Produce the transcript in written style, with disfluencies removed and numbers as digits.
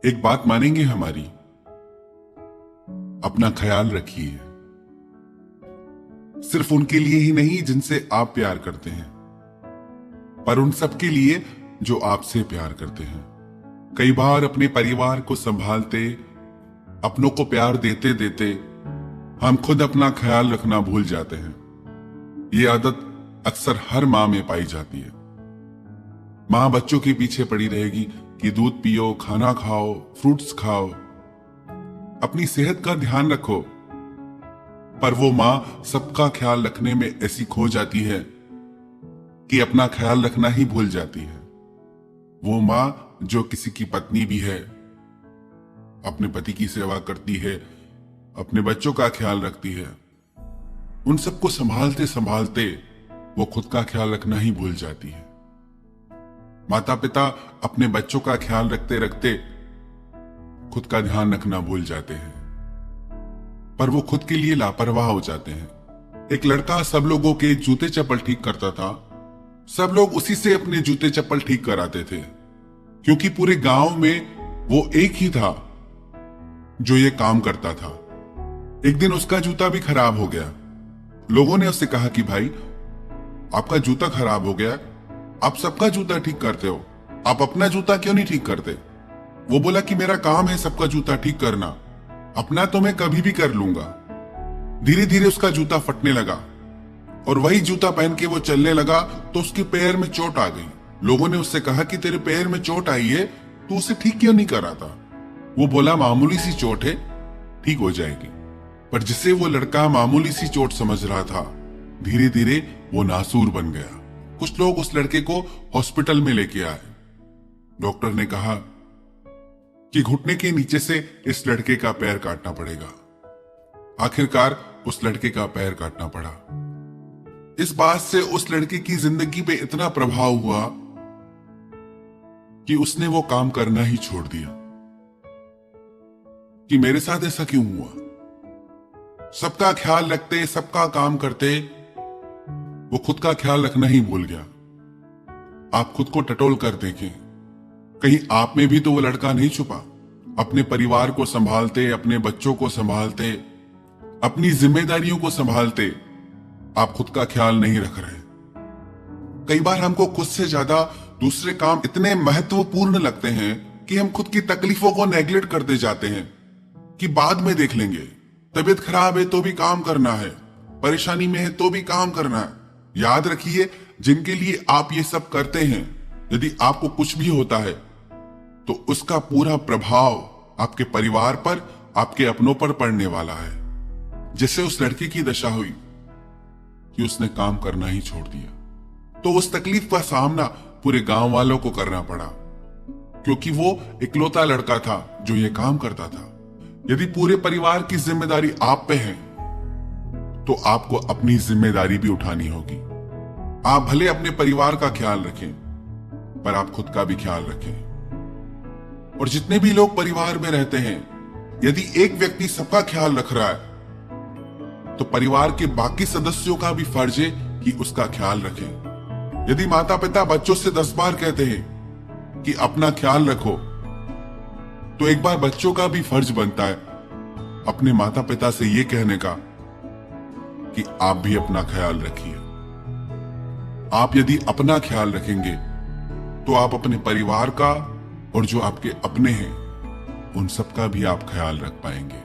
एक बात मानेंगे हमारी? अपना ख्याल रखिए, सिर्फ उनके लिए ही नहीं जिनसे आप प्यार करते हैं, पर उन सबके लिए जो आपसे प्यार करते हैं। कई बार अपने परिवार को संभालते, अपनों को प्यार देते देते हम खुद अपना ख्याल रखना भूल जाते हैं। ये आदत अक्सर हर माँ में पाई जाती है। माँ बच्चों के पीछे पड़ी रहेगी कि दूध पियो, खाना खाओ, फ्रूट्स खाओ, अपनी सेहत का ध्यान रखो, पर वो माँ सबका ख्याल रखने में ऐसी खो जाती है कि अपना ख्याल रखना ही भूल जाती है। वो माँ जो किसी की पत्नी भी है, अपने पति की सेवा करती है, अपने बच्चों का ख्याल रखती है, उन सबको संभालते संभालते वो खुद का ख्याल रखना ही भूल जाती है। माता पिता अपने बच्चों का ख्याल रखते रखते खुद का ध्यान रखना भूल जाते हैं, पर वो खुद के लिए लापरवाह हो जाते हैं। एक लड़का सब लोगों के जूते चप्पल ठीक करता था। सब लोग उसी से अपने जूते चप्पल ठीक कराते थे, क्योंकि पूरे गांव में वो एक ही था जो ये काम करता था। एक दिन उसका जूता भी खराब हो गया। लोगों ने उससे कहा कि भाई, आपका जूता खराब हो गया, आप सबका जूता ठीक करते हो, आप अपना जूता क्यों नहीं ठीक करते? वो बोला कि मेरा काम है सबका जूता ठीक करना, अपना तो मैं कभी भी कर लूंगा। धीरे धीरे उसका जूता फटने लगा और वही जूता पहन के वो चलने लगा तो उसके पैर में चोट आ गई। लोगों ने उससे कहा कि तेरे पैर में चोट आई है, तू उसे ठीक क्यों नहीं कराता? वो बोला मामूली सी चोट है, ठीक हो जाएगी। पर जिसे वो लड़का मामूली सी चोट समझ रहा था, धीरे धीरे वो नासूर बन गया। कुछ लोग उस लड़के को हॉस्पिटल में लेके आए। डॉक्टर ने कहा कि घुटने के नीचे से इस लड़के का पैर काटना पड़ेगा। आखिरकार उस लड़के का पैर काटना पड़ा। इस बात से उस लड़के की जिंदगी पे इतना प्रभाव हुआ कि उसने वो काम करना ही छोड़ दिया। कि मेरे साथ ऐसा क्यों हुआ? सबका ख्याल रखते, सबका काम करते, वो खुद का ख्याल रखना ही भूल गया। आप खुद को टटोल कर देखें, कहीं आप में भी तो वो लड़का नहीं छुपा? अपने परिवार को संभालते, अपने बच्चों को संभालते, अपनी जिम्मेदारियों को संभालते, आप खुद का ख्याल नहीं रख रहे। कई बार हमको खुद से ज्यादा दूसरे काम इतने महत्वपूर्ण लगते हैं कि हम खुद की तकलीफों को नेग्लेक्ट करते जाते हैं कि बाद में देख लेंगे। तबीयत खराब है तो भी काम करना है, परेशानी में है तो भी काम करना है। याद रखिए, जिनके लिए आप ये सब करते हैं, यदि आपको कुछ भी होता है तो उसका पूरा प्रभाव आपके परिवार पर, आपके अपनों पर पड़ने वाला है। जैसे उस लड़के की दशा हुई कि उसने काम करना ही छोड़ दिया, तो उस तकलीफ का सामना पूरे गांव वालों को करना पड़ा, क्योंकि वो इकलौता लड़का था जो ये काम करता था। यदि पूरे परिवार की जिम्मेदारी आप पे है तो आपको अपनी जिम्मेदारी भी उठानी होगी। आप भले अपने परिवार का ख्याल रखें, पर आप खुद का भी ख्याल रखें। और जितने भी लोग परिवार में रहते हैं, यदि एक व्यक्ति सबका ख्याल रख रहा है तो परिवार के बाकी सदस्यों का भी फर्ज है कि उसका ख्याल रखें। यदि माता पिता बच्चों से 10 बार कहते हैं कि अपना ख्याल रखो, तो एक बार बच्चों का भी फर्ज बनता है अपने माता पिता से ये कहने का कि आप भी अपना ख्याल रखिए। आप यदि अपना ख्याल रखेंगे तो आप अपने परिवार का और जो आपके अपने हैं उन सब का भी आप ख्याल रख पाएंगे।